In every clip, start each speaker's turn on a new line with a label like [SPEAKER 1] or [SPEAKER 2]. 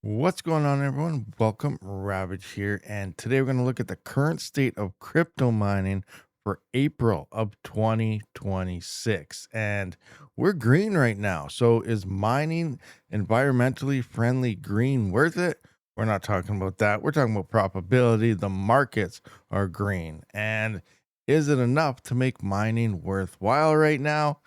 [SPEAKER 1] What's going on, everyone? Welcome, Rabid here, and today we're going to look at the current state of crypto mining for April of 2026. And we're green right now. So, is mining environmentally friendly green worth it? We're not talking about that. We're talking about probability. The markets are green. And is it enough to make mining worthwhile right now?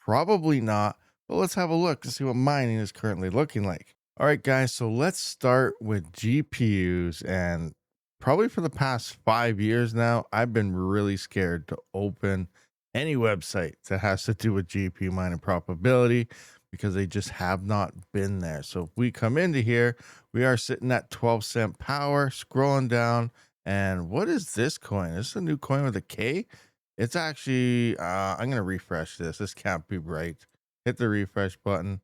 [SPEAKER 1] Probably not, but let's have a look and see what mining is currently looking like. All right, guys, so let's start with GPUs. And probably for the past 5 years now, I've been really scared to open any website that has to do with GPU mining probability because they just have not been there. So if we come into here, we are sitting at 12-cent power, scrolling down. And what is this coin? Is this a new coin with a K? It's actually, I'm gonna refresh this. This can't be right. Hit the refresh button.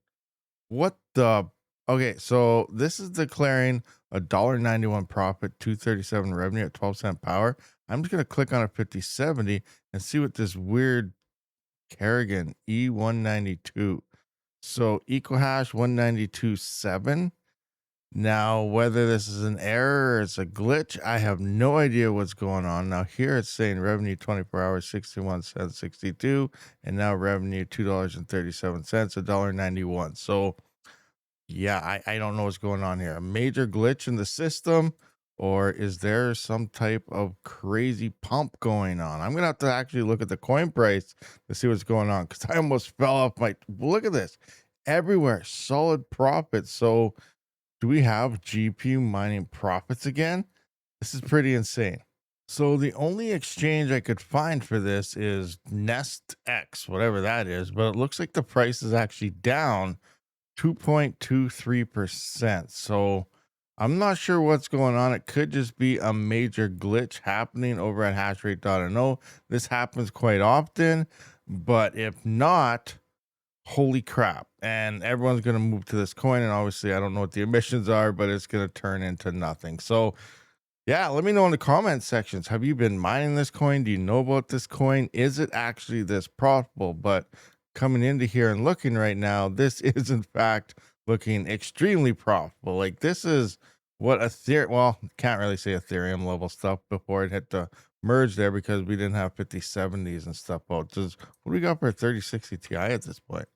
[SPEAKER 1] What the? Okay, so this is declaring a $1.91 profit, 237 revenue at 12-cent power. I'm just gonna click on a 5070 and see what this weird Kerrigan E192. So equal hash 192.7. Now, whether this is an error or it's a glitch, I have no idea what's going on. Now, here it's saying revenue 24 hours, 61 cents, 62, and now revenue $2.37, $1.91. So, yeah, I don't know what's going on here. A major glitch in the system, or is there some type of crazy pump going on? I'm gonna have to actually look at the coin price to see what's going on because I almost fell off my. Look at this, everywhere solid profit. So, do we have GPU mining profits again? This is pretty insane. So the only exchange I could find for this is Nest X, whatever that is, but it looks like the price is actually down 2.23%. So I'm not sure what's going on. It could just be a major glitch happening over at hashrate.no. This happens quite often, but if not, holy crap. And everyone's going to move to this coin. And obviously, I don't know what the emissions are, but it's going to turn into nothing. So, yeah, let me know in the comment sections. Have you been mining this coin? Do you know about this coin? Is it actually this profitable? But coming into here and looking right now, this is in fact looking extremely profitable. Like, this is what Ethereum, well, can't really say Ethereum level stuff before it hit the merge there because we didn't have 5070s and stuff out. Just what do we got for a 3060 Ti at this point?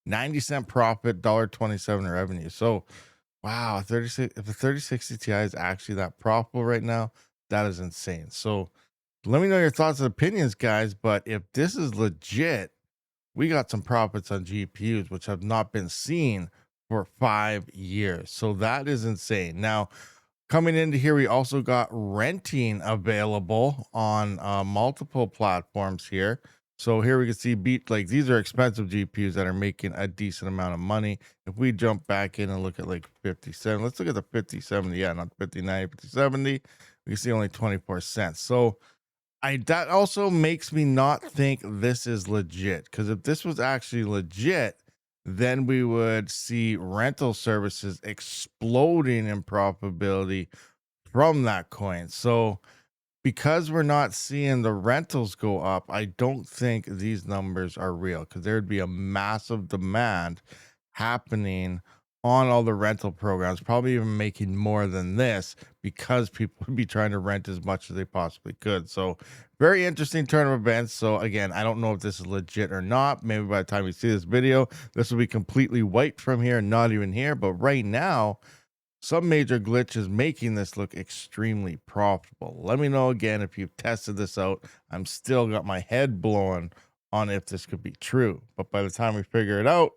[SPEAKER 1] 90-cent profit, $1.27 revenue. So, wow, 36 if the 3060 Ti is actually that profitable right now, that is insane. So, let me know your thoughts and opinions, guys. But if this is legit, we got some profits on GPUs, which have not been seen for 5 years. So, that is insane. Now, coming into here, we also got renting available on multiple platforms here. So here we can see beat like these are expensive GPUs that are making a decent amount of money. If we jump back in and look at like 57, let's look at the 5070. Yeah, not 5090, 5070. We can see only 24 cents. So I that also makes me not think this is legit because if this was actually legit, then we would see rental services exploding in profitability from that coin. So because we're not seeing the rentals go up, I don't think these numbers are real because there'd be a massive demand happening on all the rental programs, probably even making more than this because people would be trying to rent as much as they possibly could. So, very interesting turn of events. So, again, I don't know if this is legit or not. Maybe by the time you see this video, this will be completely wiped from here, not even here. But right now, some major glitch is making this look extremely profitable. Let me know again if you've tested this out. I'm still got my head blown on if this could be true, but by the time we figure it out,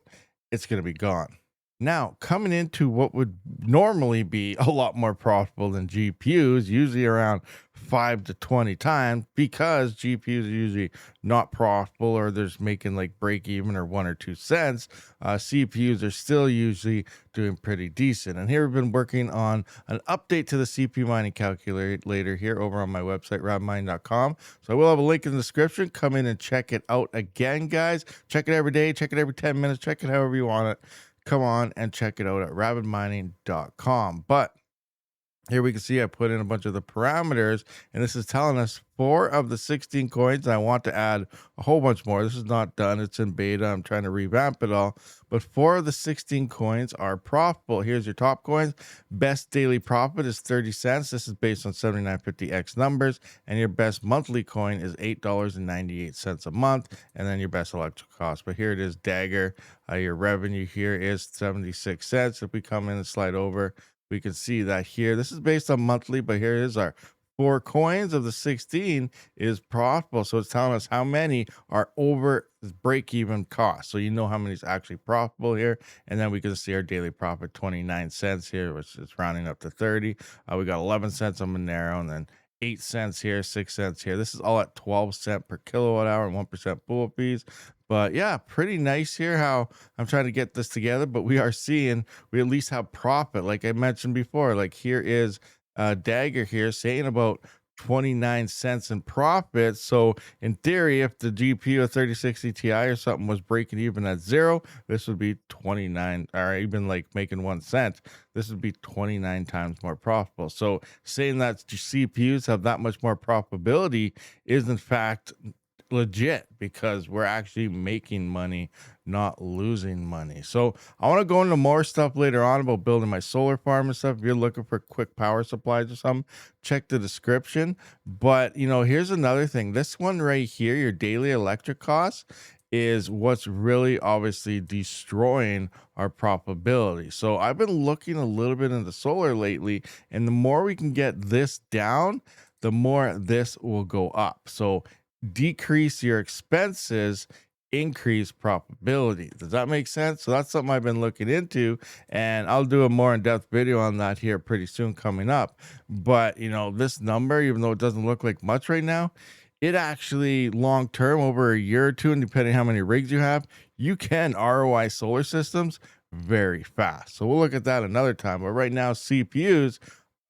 [SPEAKER 1] it's going to be gone. Now, coming into what would normally be a lot more profitable than GPUs, usually around 5 to 20 times, because GPUs are usually not profitable or they're just making like break even or 1 or 2 cents. CPUs are still usually doing pretty decent. And here we've been working on an update to the CPU mining calculator here over on my website, rabidmining.com. So I will have a link in the description. Come in and check it out again, guys. Check it every day, check it every 10 minutes, check it however you want it. Come on and check it out at rabidmining.com. But Here we can see I put in a bunch of the parameters, and this is telling us 4 of the 16 coins. I want to add a whole bunch more. This is not done, it's in beta. I'm trying to revamp it all. But 4 of the 16 coins are profitable. Here's your top coins. Best daily profit is 30 cents. This is based on 7950X numbers. And your best monthly coin is $8.98 a month. And then your best electrical cost. But here it is, Dagger. Your revenue here is 76 cents. If we come in and slide over, we can see that here. This is based on monthly, but here is our 4 coins of the 16 is profitable. So it's telling us how many are over break even cost. So you know how many is actually profitable here. And then we can see our daily profit 29 cents here, which is rounding up to 30. We got 11 cents on Monero, and then 8 cents here, 6 cents here. This is all at 12 cents per kilowatt hour and 1% pool fees. But yeah, pretty nice here how I'm trying to get this together. But we are seeing we at least have profit, like I mentioned before. Like here is Dagger here saying about 29 cents in profit. So in theory, if the GPU of 3060 Ti or something was breaking even at zero, this would be 29, or even like making 1 cent. This would be 29 times more profitable. So saying that CPUs have that much more profitability is in fact legit, because we're actually making money, not losing money. So I want to go into more stuff later on about building my solar farm and stuff. If you're looking for quick power supplies or something, check the description. But here's another thing. This one right here, your daily electric costs, is what's really obviously destroying our profitability. So I've been looking a little bit into solar lately, and the more we can get this down, the more this will go up. So decrease your expenses, increase profitability. Does that make sense? So that's something I've been looking into, and I'll do a more in-depth video on that here pretty soon coming up. But this number, even though it doesn't look like much right now, it actually long term, over a year or two, and depending how many rigs you have, you can ROI solar systems very fast. So we'll look at that another time. But right now, CPUs,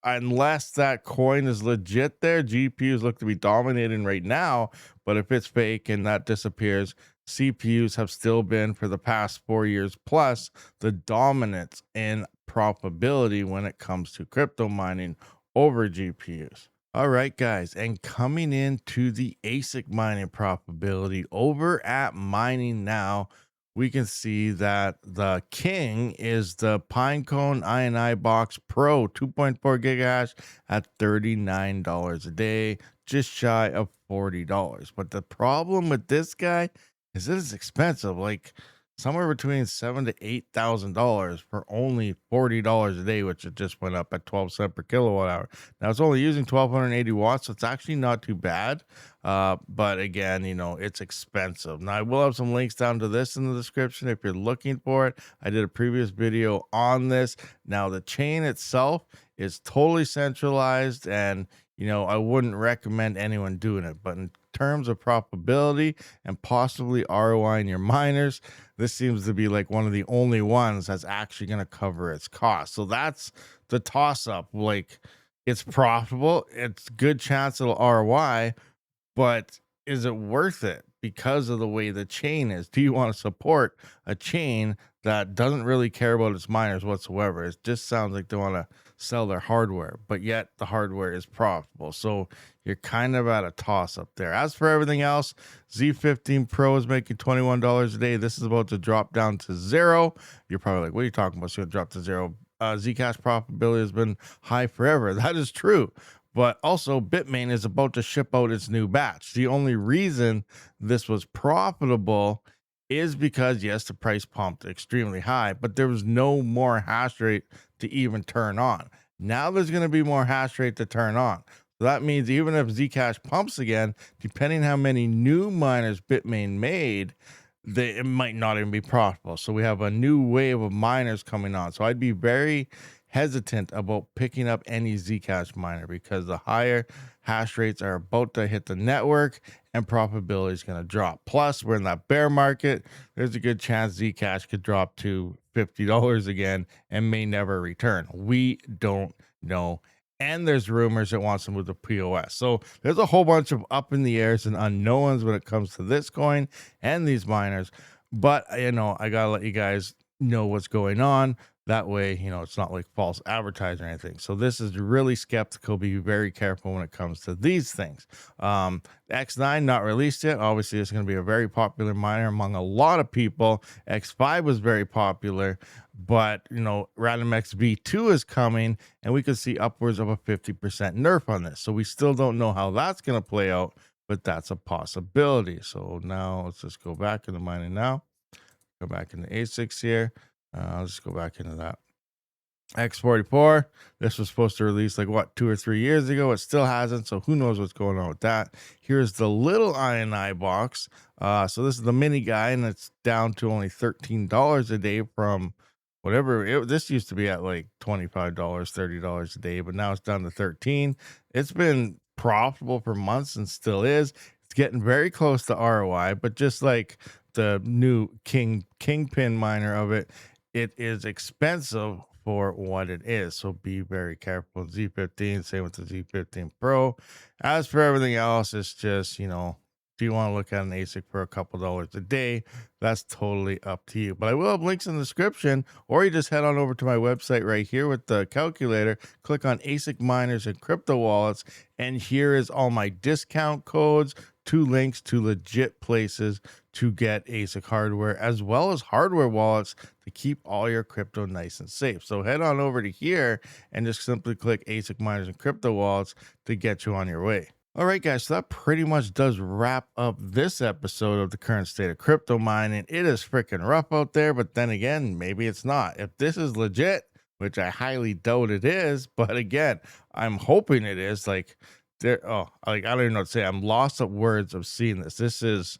[SPEAKER 1] unless that coin is legit, there GPUs look to be dominating right now. But if it's fake and that disappears, CPUs have still been, for the past 4 years plus, the dominance in profitability when it comes to crypto mining over GPUs. All right, guys, and coming into the ASIC mining profitability over at Mining Now, we can see that the king is the Pinecone INI Box Pro 2.4 gigahash at $39 a day, just shy of $40. But the problem with this guy is it is expensive, like somewhere between $7,000 to $8,000 for only $40 a day, which it just went up at 12 cents per kilowatt hour. Now it's only using 1280 watts, so it's actually not too bad. But again, it's expensive. Now I will have some links down to this in the description if you're looking for it. I did a previous video on this. Now the chain itself is totally centralized, and I wouldn't recommend anyone doing it. But in terms of profitability and possibly ROI in your miners, this seems to be like one of the only ones that's actually going to cover its cost. So that's the toss up. Like, it's profitable, it's good chance it'll ROI, but is it worth it because of the way the chain is? Do you want to support a chain that doesn't really care about its miners whatsoever? It just sounds like they want to sell their hardware, but yet the hardware is profitable. So you're kind of at a toss up there. As for everything else, Z15 Pro is making $21 a day. This is about to drop down to zero. You're probably like, what are you talking about? It's going to drop to zero. Zcash profitability has been high forever. That is true. But also, Bitmain is about to ship out its new batch. The only reason this was profitable is because, yes, the price pumped extremely high, but there was no more hash rate to even turn on. Now there's going to be more hash rate to turn on. So that means even if Zcash pumps again, depending how many new miners Bitmain made, it might not even be profitable. So we have a new wave of miners coming on. So I'd be very hesitant about picking up any Zcash miner, because the higher hash rates are about to hit the network and profitability is going to drop. Plus, we're in that bear market. There's a good chance Zcash could drop to $50 again and may never return. We don't know. And there's rumors it wants to move to POS. So there's a whole bunch of up in the airs and unknowns when it comes to this coin and these miners. But I gotta let you guys know what's going on. That way, it's not like false advertising or anything. So this is really skeptical. Be very careful when it comes to these things. X9 not released yet. Obviously, it's going to be a very popular miner among a lot of people. X5 was very popular, but Random XV2 is coming, and we could see upwards of a 50% nerf on this. So we still don't know how that's going to play out, but that's a possibility. So now let's just go back into mining now. Go back into ASICs here. I'll just go back into that. X44, this was supposed to release like 2 or 3 years ago. It still hasn't, so who knows what's going on with that. Here's the little INI box. So this is the mini guy, and it's down to only $13 a day from whatever this used to be at, like $25, $30 a day, but now it's down to 13. It's been profitable for months and still is. It's getting very close to ROI, but just like the new kingpin miner of it, it is expensive for what it is. So be very careful. Z15, same with the Z15 Pro. As for everything else, it's just, do you want to look at an ASIC for a couple dollars a day? That's totally up to you. But I will have links in the description, or you just head on over to my website right here with the calculator, click on ASIC miners and crypto wallets, and here is all my discount codes, 2 links to legit places to get ASIC hardware, as well as hardware wallets to keep all your crypto nice and safe. So head on over to here and just simply click ASIC miners and crypto wallets to get you on your way. All right, guys, so that pretty much does wrap up this episode of the current state of crypto mining. It is freaking rough out there, but then again, maybe it's not. If this is legit, which I highly doubt it is, but again, I'm hoping it is. I don't even know what to say. I'm lost of words of seeing this. This is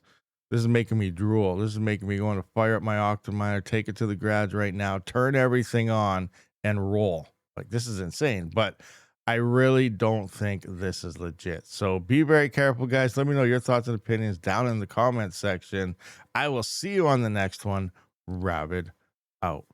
[SPEAKER 1] making me drool. This is making me want to fire up my Octa miner, take it to the garage right now, turn everything on, and roll. Like, this is insane. But I really don't think this is legit. So be very careful, guys. Let me know your thoughts and opinions down in the comment section. I will see you on the next one. Rabid out.